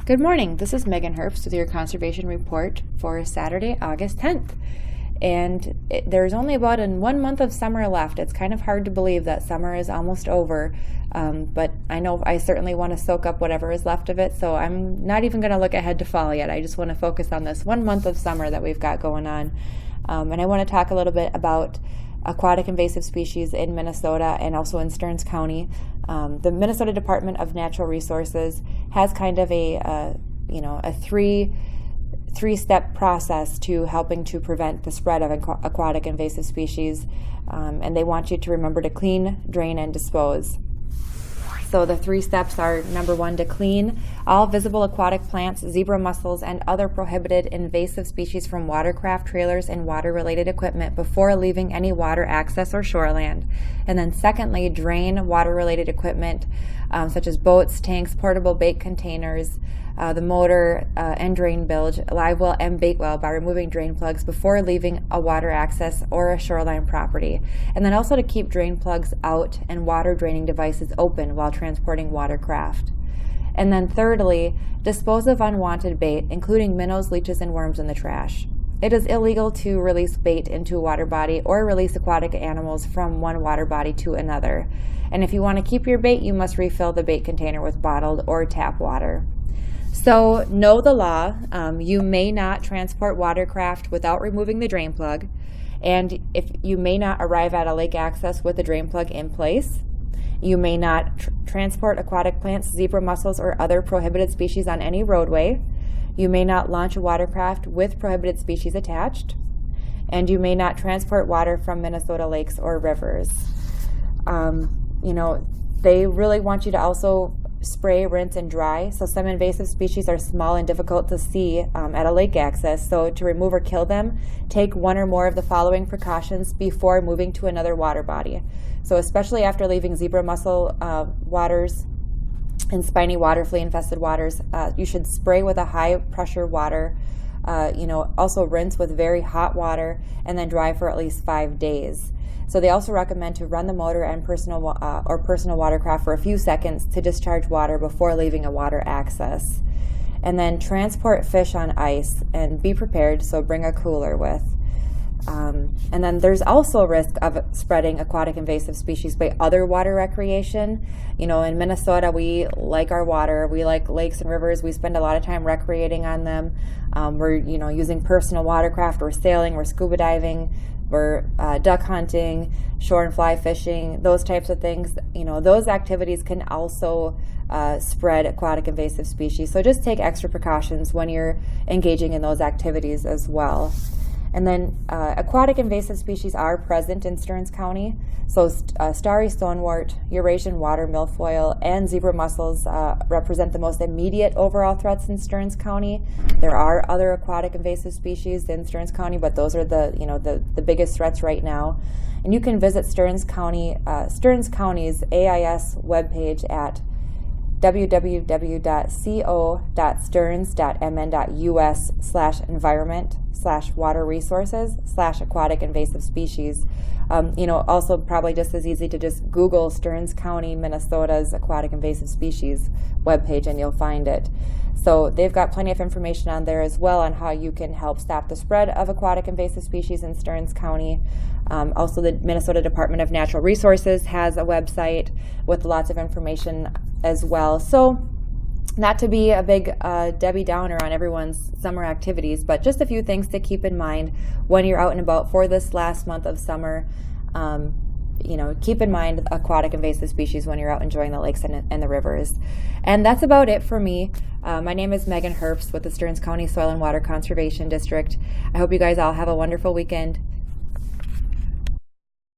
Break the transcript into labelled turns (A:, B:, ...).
A: Good morning, this is Megan Herbst with your conservation report for Saturday, August 10th. And there's only about 1 month of summer left. It's kind of hard to believe that summer is almost over, but I know I certainly want to soak up whatever is left of it, so I'm not even going to look ahead to fall yet. I just want to focus on this 1 month of summer that we've got going on. And I want to talk a little bit about aquatic invasive species in Minnesota and also in Stearns County. The Minnesota Department of Natural Resources has kind of a three-step process to helping to prevent the spread of aquatic invasive species, and they want you to remember to clean, drain, and dispose. So the 3 steps are: number 1, to clean all visible aquatic plants, zebra mussels, and other prohibited invasive species from watercraft, trailers, and water-related equipment before leaving any water access or shoreland. And then secondly, drain water-related equipment such as boats, tanks, portable bait containers, the motor and drain bilge, live well, and bait well by removing drain plugs before leaving a water access or a shoreline property. And then also to keep drain plugs out and water draining devices open while transporting watercraft. And then thirdly, dispose of unwanted bait, including minnows, leeches, and worms in the trash. It is illegal to release bait into a water body or release aquatic animals from one water body to another. And if you want to keep your bait, you must refill the bait container with bottled or tap water. So know the law. You may not transport watercraft without removing the drain plug, and if you may not arrive at a lake access with the drain plug in place. You may not transport aquatic plants, zebra mussels, or other prohibited species on any roadway. You may not launch a watercraft with prohibited species attached, and you may not transport water from Minnesota lakes or rivers. They really want you to also spray, rinse, and dry. So some invasive species are small and difficult to see at a lake access. So to remove or kill them, take 1 or more of the following precautions before moving to another water body. So especially after leaving zebra mussel waters and spiny water flea infested waters, you should spray with a high pressure water. Also rinse with very hot water and then dry for at least 5 days. So they also recommend to run the motor and personal watercraft for a few seconds to discharge water before leaving a water access. And then transport fish on ice and be prepared, so bring a cooler with. And then there's also risk of spreading aquatic invasive species by other water recreation. In Minnesota, we like our water. We like lakes and rivers. We spend a lot of time recreating on them. We're, using personal watercraft. We're sailing. We're scuba diving. We're duck hunting, shore and fly fishing, those types of things. Those activities can also spread aquatic invasive species. So just take extra precautions when you're engaging in those activities as well. And then aquatic invasive species are present in Stearns County. So starry stonewort, Eurasian water milfoil, and zebra mussels represent the most immediate overall threats in Stearns County. There are other aquatic invasive species in Stearns County, but those are the biggest threats right now. And you can visit Stearns County's AIS webpage at www.co.stearns.mn.us/environment/water-resources/aquatic invasive species. Also probably just as easy to just Google Stearns County, Minnesota's aquatic invasive species webpage and you'll find it. So they've got plenty of information on there as well on how you can help stop the spread of aquatic invasive species in Stearns County. Also, the Minnesota Department of Natural Resources has a website with lots of information as well. So not to be a big Debbie Downer on everyone's summer activities, but just a few things to keep in mind when you're out and about for this last month of summer. Keep in mind aquatic invasive species when you're out enjoying the lakes and the rivers. And that's about it for me. My name is Megan Herbst with the Stearns County Soil and Water Conservation District. I hope you guys all have a wonderful weekend.